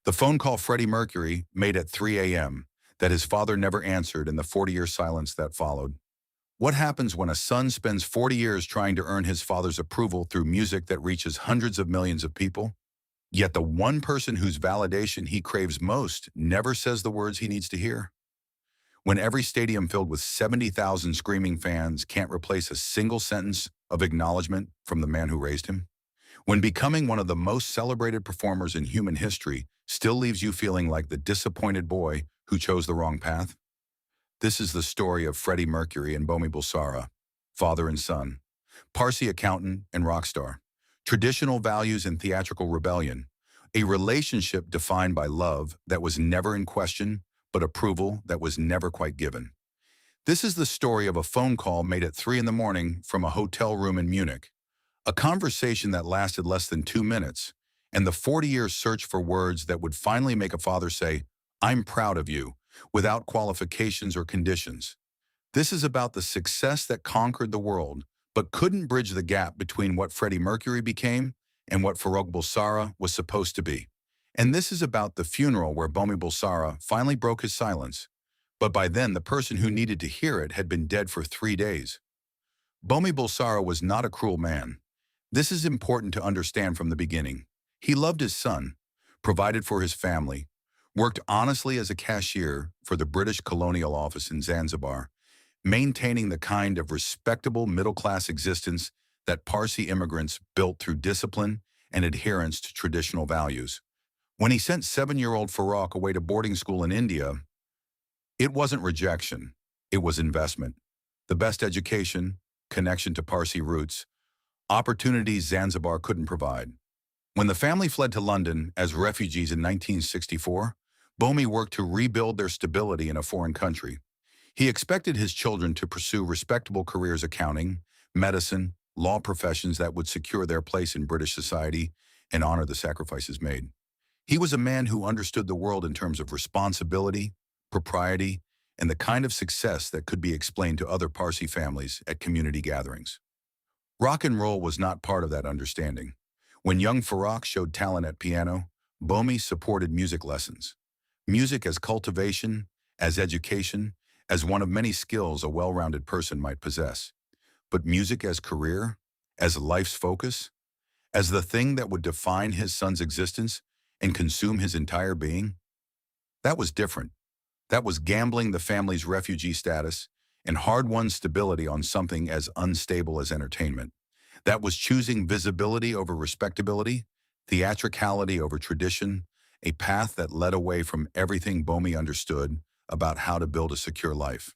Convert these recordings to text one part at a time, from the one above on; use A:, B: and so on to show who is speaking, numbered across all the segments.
A: The phone call Freddie Mercury made at 3 a.m. that his father never answered in the 40-year silence that followed. What happens when a son spends 40 years trying to earn his father's approval through music that reaches hundreds of millions of people? Yet the one person whose validation he craves most never says the words he needs to hear. When every stadium filled with 70,000 screaming fans can't replace a single sentence of acknowledgement from the man who raised him. When becoming one of the most celebrated performers in human history still leaves you feeling like the disappointed boy who chose the wrong path. This is the story of Freddie Mercury and Bomi Bulsara, father and son, Parsi accountant and rock star, traditional values and theatrical rebellion, a relationship defined by love that was never in question, but approval that was never quite given. This is the story of a phone call made at 3 in the morning from a hotel room in Munich, a conversation that lasted less than 2 minutes, and the 40-year search for words that would finally make a father say, "I'm proud of you," without qualifications or conditions. This is about the success that conquered the world, but couldn't bridge the gap between what Freddie Mercury became and what Farrokh Bulsara was supposed to be. And this is about the funeral where Bomi Bulsara finally broke his silence. But by then, the person who needed to hear it had been dead for 3 days. Bomi Bulsara was not a cruel man. This is important to understand from the beginning. He loved his son, provided for his family, worked honestly as a cashier for the British Colonial Office in Zanzibar, maintaining the kind of respectable middle-class existence that Parsi immigrants built through discipline and adherence to traditional values. When he sent 7-year-old Farrokh away to boarding school in India, it wasn't rejection, it was investment. The best education, connection to Parsi roots, opportunities Zanzibar couldn't provide. When the family fled to London as refugees in 1964, Bomi worked to rebuild their stability in a foreign country. He expected his children to pursue respectable careers: accounting, medicine, law professions that would secure their place in British society and honor the sacrifices made. He was a man who understood the world in terms of responsibility, propriety, and the kind of success that could be explained to other Parsi families at community gatherings. Rock and roll was not part of that understanding. When young Farrokh showed talent at piano, Bomi supported music lessons. Music as cultivation, as education, as one of many skills a well-rounded person might possess. But music as career, as life's focus, as the thing that would define his son's existence and consume his entire being? That was different. That was gambling the family's refugee status and hard-won stability on something as unstable as entertainment. That was choosing visibility over respectability, theatricality over tradition, a path that led away from everything Bomi understood about how to build a secure life.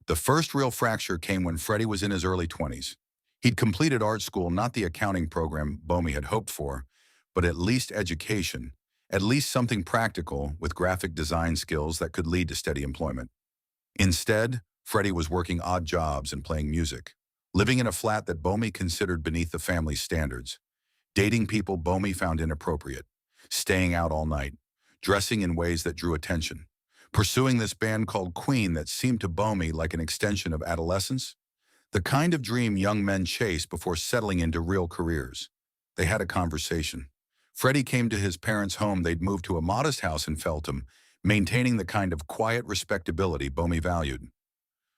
A: The first real fracture came when Freddie was in his early 20s. He'd completed art school, not the accounting program Bomi had hoped for, but at least education, at least something practical with graphic design skills that could lead to steady employment. Instead, Freddie was working odd jobs and playing music, living in a flat that Bomi considered beneath the family's standards, dating people Bomi found inappropriate, staying out all night, dressing in ways that drew attention, pursuing this band called Queen that seemed to Bomi like an extension of adolescence, the kind of dream young men chase before settling into real careers. They had a conversation. Freddie came to his parents' home. They'd moved to a modest house in Feltham, maintaining the kind of quiet respectability Bomi valued.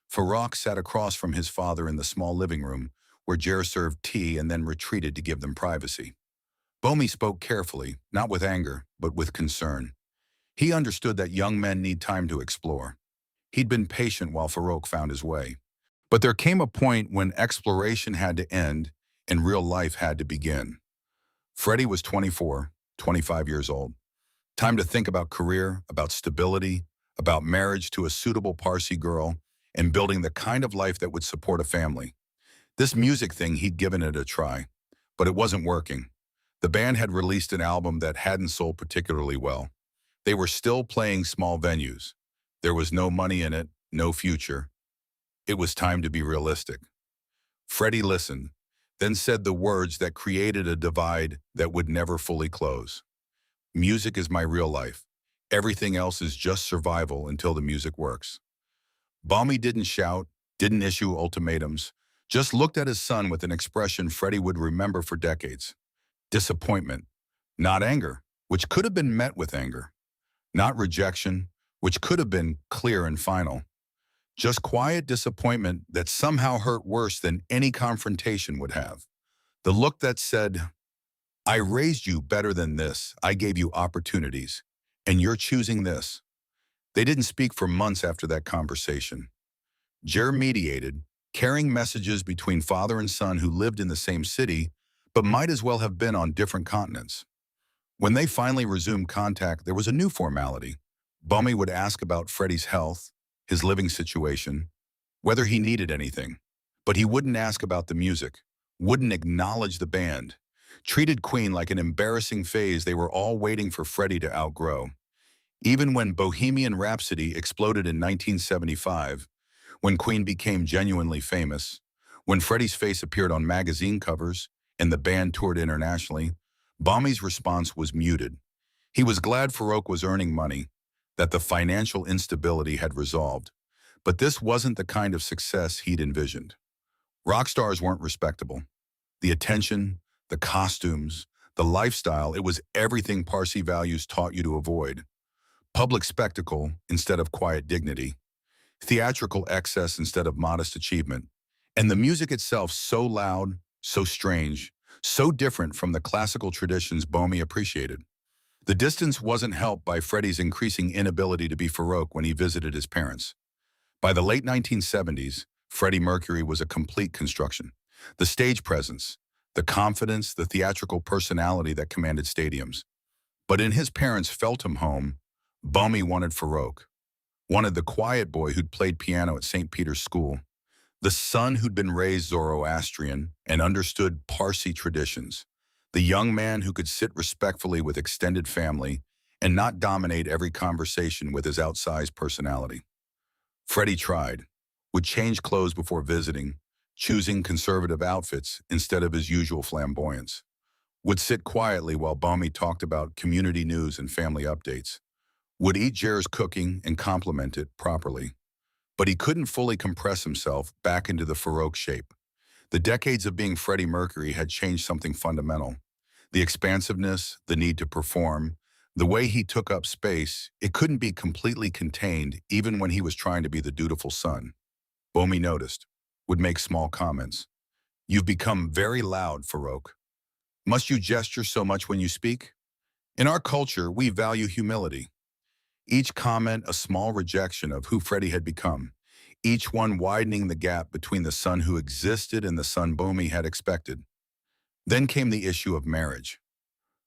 A: Farrokh sat across from his father in the small living room, where Jer served tea and then retreated to give them privacy. Bomi spoke carefully, not with anger, but with concern. He understood that young men need time to explore. He'd been patient while Farrokh found his way. But there came a point when exploration had to end and real life had to begin. Freddie was 24, 25 years old. Time to think about career, about stability, about marriage to a suitable Parsi girl, and building the kind of life that would support a family. This music thing, he'd given it a try, but it wasn't working. The band had released an album that hadn't sold particularly well. They were still playing small venues. There was no money in it, no future. It was time to be realistic. Freddie listened, then said the words that created a divide that would never fully close. Music is my real life. Everything else is just survival until the music works. Bomi didn't shout, didn't issue ultimatums, just looked at his son with an expression Freddie would remember for decades. Disappointment, not anger, which could have been met with anger. Not rejection, which could have been clear and final. Just quiet disappointment that somehow hurt worse than any confrontation would have. The look that said, I raised you better than this. I gave you opportunities, and you're choosing this. They didn't speak for months after that conversation. Jer mediated, carrying messages between father and son who lived in the same city, but might as well have been on different continents. When they finally resumed contact, there was a new formality. Bummy would ask about Freddie's health, his living situation, whether he needed anything. But he wouldn't ask about the music, wouldn't acknowledge the band. Treated Queen like an embarrassing phase they were all waiting for Freddie to outgrow. Even when Bohemian Rhapsody exploded in 1975, when Queen became genuinely famous, when Freddie's face appeared on magazine covers and the band toured internationally, Bummy's response was muted. He was glad Farouk was earning money, that the financial instability had resolved. But this wasn't the kind of success he'd envisioned. Rock stars weren't respectable. The attention, the costumes, the lifestyle, it was everything Parsi values taught you to avoid. Public spectacle instead of quiet dignity. Theatrical excess instead of modest achievement. And the music itself so loud, so strange, so different from the classical traditions Bomi appreciated. The distance wasn't helped by Freddie's increasing inability to be Farouk when he visited his parents. By the late 1970s, Freddie Mercury was a complete construction. The stage presence, the confidence, the theatrical personality that commanded stadiums. But in his parents' Feltham home, Bomi wanted Farouk. Wanted the quiet boy who'd played piano at St. Peter's School. The son who'd been raised Zoroastrian and understood Parsi traditions. The young man who could sit respectfully with extended family and not dominate every conversation with his outsized personality. Freddie tried, would change clothes before visiting, choosing conservative outfits instead of his usual flamboyance. Would sit quietly while Bomi talked about community news and family updates. Would eat Jer's cooking and compliment it properly. But he couldn't fully compress himself back into the Farouk shape. The decades of being Freddie Mercury had changed something fundamental. The expansiveness, the need to perform, the way he took up space, it couldn't be completely contained even when he was trying to be the dutiful son. Bomi noticed, would make small comments. You've become very loud, Farouk. Must you gesture so much when you speak? In our culture, we value humility. Each comment a small rejection of who Freddie had become, each one widening the gap between the son who existed and the son Bomi had expected. Then came the issue of marriage.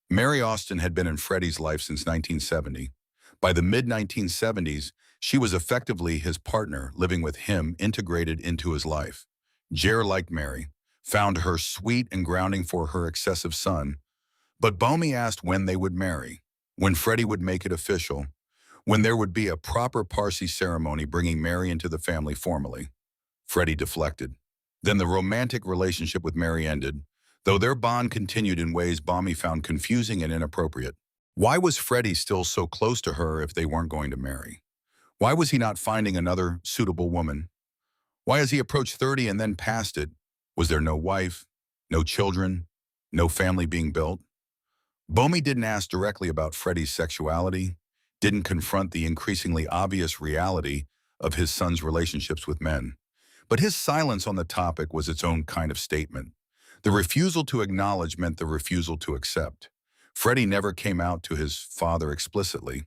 A: Mary Austin had been in Freddie's life since 1970. By the mid-1970s, she was effectively his partner, living with him integrated into his life. Jer liked Mary, found her sweet and grounding for her excessive son, but Bomi asked when they would marry, when Freddie would make it official, when there would be a proper Parsi ceremony bringing Mary into the family formally. Freddie deflected. Then the romantic relationship with Mary ended, though their bond continued in ways Bomi found confusing and inappropriate. Why was Freddie still so close to her if they weren't going to marry? Why was he not finding another suitable woman? Why as he approached 30 and then past it, was there no wife, no children, no family being built? Bomi didn't ask directly about Freddie's sexuality, didn't confront the increasingly obvious reality of his son's relationships with men. But his silence on the topic was its own kind of statement. The refusal to acknowledge meant the refusal to accept. Freddie never came out to his father explicitly,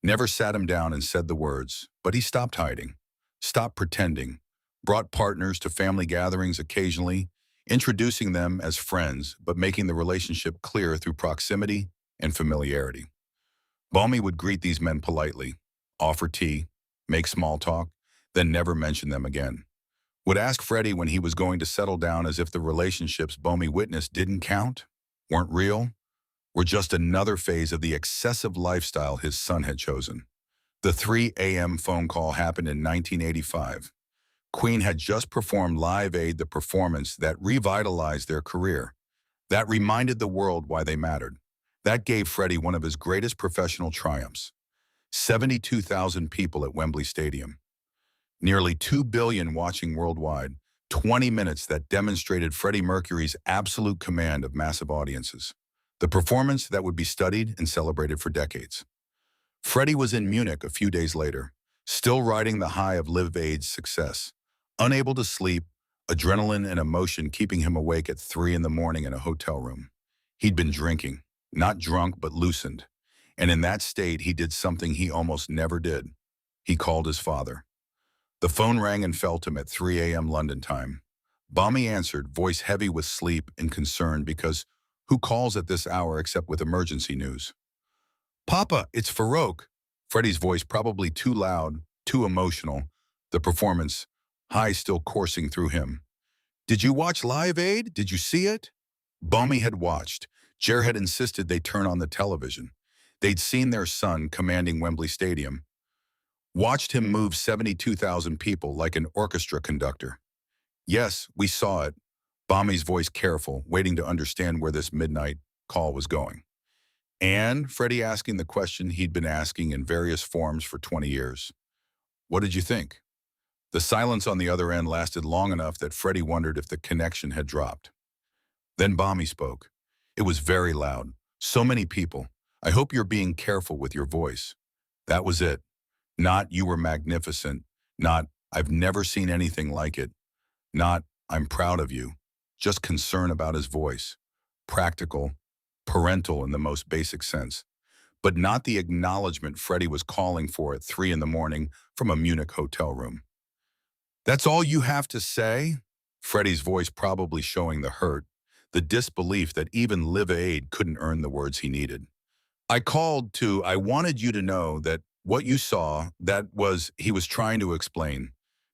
A: never sat him down and said the words, but he stopped hiding, stopped pretending, brought partners to family gatherings occasionally, introducing them as friends, but making the relationship clear through proximity and familiarity. Bomi would greet these men politely, offer tea, make small talk, then never mention them again. Would ask Freddie when he was going to settle down as if the relationships Bomi witnessed didn't count, weren't real, were just another phase of the excessive lifestyle his son had chosen. The 3 a.m. phone call happened in 1985. Queen had just performed Live Aid, the performance that revitalized their career. That reminded the world why they mattered. That gave Freddie one of his greatest professional triumphs. 72,000 people at Wembley Stadium. Nearly 2 billion watching worldwide. 20 minutes that demonstrated Freddie Mercury's absolute command of massive audiences. The performance that would be studied and celebrated for decades. Freddie was in Munich a few days later, still riding the high of Live Aid's success. Unable to sleep, adrenaline and emotion keeping him awake at 3 in the morning in a hotel room. He'd been drinking, not drunk but loosened. And in that state, he did something he almost never did. He called his father. The phone rang in Feltham at 3 a.m. London time. Bommy answered, voice heavy with sleep and concern because who calls at this hour except with emergency news? Papa, it's Farouk. Freddie's voice probably too loud, too emotional. The performance, high still coursing through him. Did you watch Live Aid? Did you see it? Bommy had watched. Jer had insisted they turn on the television. They'd seen their son commanding Wembley Stadium. Watched him move 72,000 people like an orchestra conductor. Yes, we saw it. Bommy's voice careful, waiting to understand where this midnight call was going. And Freddie asking the question he'd been asking in various forms for 20 years. What did you think? The silence on the other end lasted long enough that Freddie wondered if the connection had dropped. Then Bommy spoke. It was very loud. So many people. I hope you're being careful with your voice. That was it. Not you were magnificent. Not I've never seen anything like it. Not I'm proud of you. Just concern about his voice. Practical, parental in the most basic sense. But not the acknowledgement Freddie was calling for at 3 in the morning from a Munich hotel room. That's all you have to say? Freddie's voice probably showing the hurt, the disbelief that even Live Aid couldn't earn the words he needed. I wanted you to know that what you saw, he was trying to explain,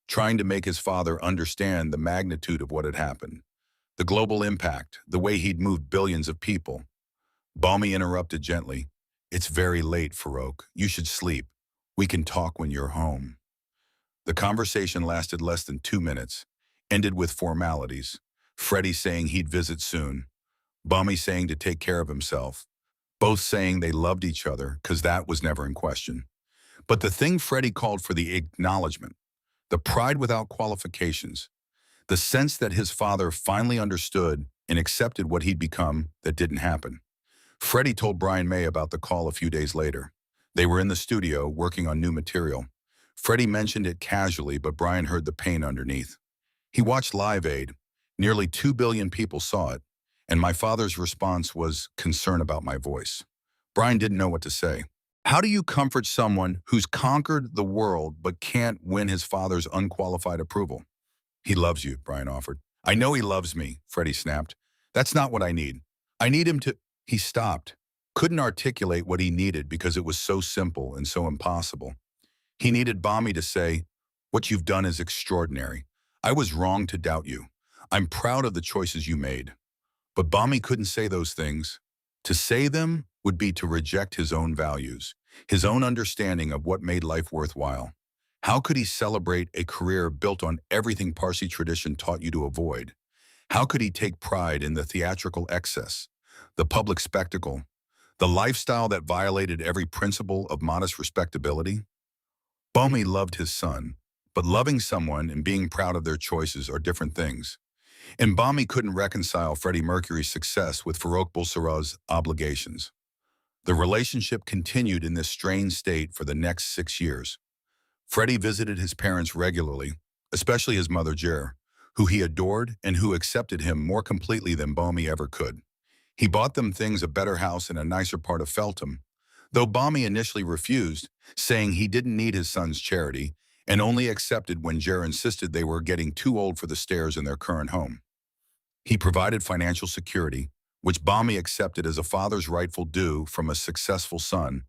A: trying to make his father understand the magnitude of what had happened, the global impact, the way he'd moved billions of people. Balmy interrupted gently. It's very late, Farouk. You should sleep. We can talk when you're home. The conversation lasted less than 2 minutes, ended with formalities. Freddie saying he'd visit soon. Balmy saying to take care of himself. Both saying they loved each other, because that was never in question. But the thing Freddie called for the acknowledgement, the pride without qualifications, the sense that his father finally understood and accepted what he'd become that didn't happen. Freddie told Brian May about the call a few days later. They were in the studio working on new material. Freddie mentioned it casually, but Brian heard the pain underneath. He watched Live Aid. Nearly 2 billion people saw it, and my father's response was concern about my voice. Brian didn't know what to say. How do you comfort someone who's conquered the world but can't win his father's unqualified approval? He loves you, Brian offered. I know he loves me, Freddie snapped. That's not what I need. I need him to... He stopped. Couldn't articulate what he needed because it was so simple and so impossible. He needed Bommy to say, what you've done is extraordinary. I was wrong to doubt you. I'm proud of the choices you made. But Bommy couldn't say those things. To say them would be to reject his own values, his own understanding of what made life worthwhile. How could he celebrate a career built on everything Parsi tradition taught you to avoid? How could he take pride in the theatrical excess, the public spectacle, the lifestyle that violated every principle of modest respectability? Bommy loved his son, but loving someone and being proud of their choices are different things. And Bommy couldn't reconcile Freddie Mercury's success with Farouk Bulsara's obligations. The relationship continued in this strained state for the next 6 years. Freddie visited his parents regularly, especially his mother Jer, who he adored and who accepted him more completely than Bommy ever could. He bought them things, a better house in a nicer part of Feltham, though Bommy initially refused, saying he didn't need his son's charity and only accepted when Jer insisted they were getting too old for the stairs in their current home. He provided financial security, which Bommy accepted as a father's rightful due from a successful son,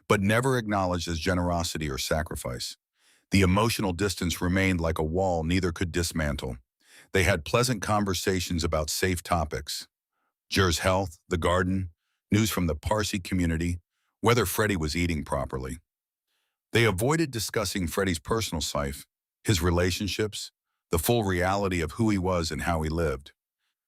A: but never acknowledged as generosity or sacrifice. The emotional distance remained like a wall neither could dismantle. They had pleasant conversations about safe topics. Jer's health, the garden, news from the Parsi community, whether Freddie was eating properly. They avoided discussing Freddie's personal life, his relationships, the full reality of who he was and how he lived.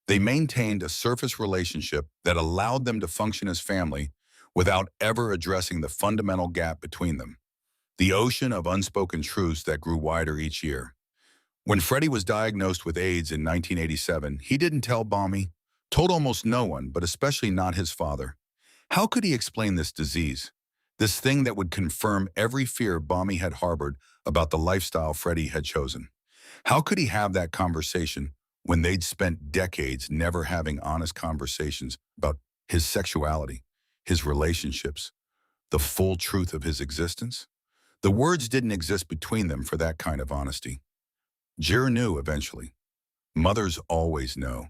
A: They maintained a surface relationship that allowed them to function as family without ever addressing the fundamental gap between them, the ocean of unspoken truths that grew wider each year. When Freddie was diagnosed with AIDS in 1987, he didn't tell Bommy, told almost no one, but especially not his father. How could he explain this disease, This thing that would confirm every fear Bommy had harbored about the lifestyle Freddie had chosen. How could he have that conversation when they'd spent decades never having honest conversations about his sexuality, his relationships, the full truth of his existence? The words didn't exist between them for that kind of honesty. Jer knew eventually. Mothers always know.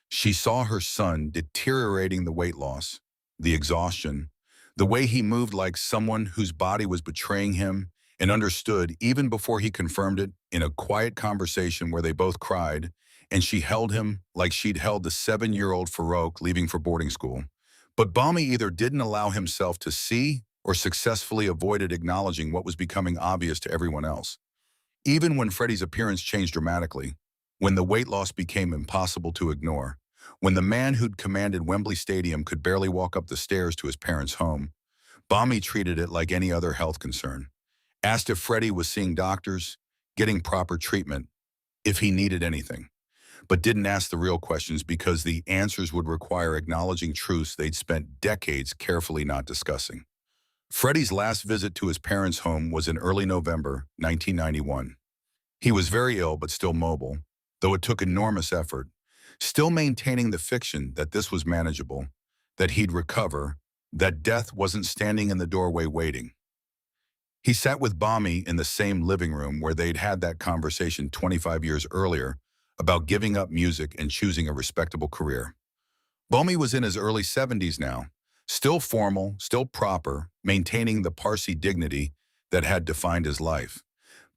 A: She saw her son deteriorating, the weight loss, the exhaustion, the way he moved like someone whose body was betraying him, and understood even before he confirmed it in a quiet conversation where they both cried, and she held him like she'd held the 7-year-old Farouk leaving for boarding school. But Balmy either didn't allow himself to see or successfully avoided acknowledging what was becoming obvious to everyone else. Even when Freddie's appearance changed dramatically, when the weight loss became impossible to ignore, when the man who'd commanded Wembley Stadium could barely walk up the stairs to his parents' home, Balmy treated it like any other health concern. Asked if Freddie was seeing doctors, getting proper treatment, if he needed anything, but didn't ask the real questions because the answers would require acknowledging truths they'd spent decades carefully not discussing. Freddie's last visit to his parents' home was in early November 1991. He was very ill but still mobile, though it took enormous effort, still maintaining the fiction that this was manageable, that he'd recover, that death wasn't standing in the doorway waiting. He sat with Balmy in the same living room where they'd had that conversation 25 years earlier about giving up music and choosing a respectable career. Balmy was in his early 70s now, still formal, still proper, maintaining the Parsi dignity that had defined his life.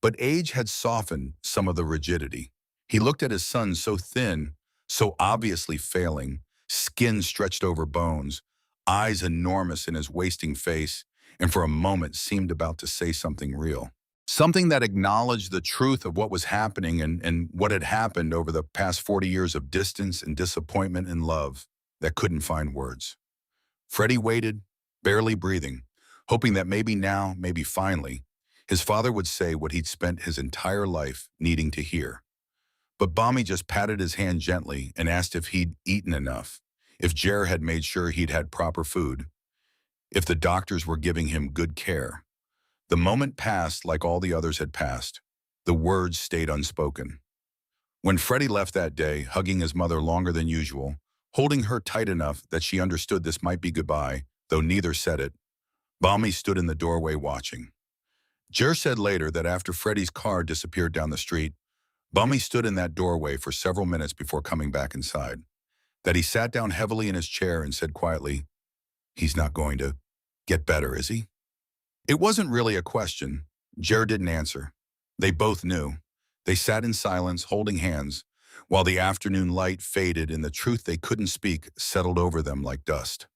A: But age had softened some of the rigidity. He looked at his son so thin, so obviously failing, skin stretched over bones, eyes enormous in his wasting face, and for a moment seemed about to say something real. Something that acknowledged the truth of what was happening and what had happened over the past 40 years of distance and disappointment and love that couldn't find words. Freddie waited, barely breathing, hoping that maybe now, maybe finally, his father would say what he'd spent his entire life needing to hear. But Balmy just patted his hand gently and asked if he'd eaten enough, if Jer had made sure he'd had proper food, if the doctors were giving him good care. The moment passed like all the others had passed. The words stayed unspoken. When Freddie left that day, hugging his mother longer than usual, holding her tight enough that she understood this might be goodbye, though neither said it, Balmy stood in the doorway watching. Jer said later that after Freddie's car disappeared down the street, Balmy stood in that doorway for several minutes before coming back inside. That he sat down heavily in his chair and said quietly, "He's not going to get better, is he?" It wasn't really a question. Jer didn't answer. They both knew. They sat in silence, holding hands, while the afternoon light faded and the truth they couldn't speak settled over them like dust.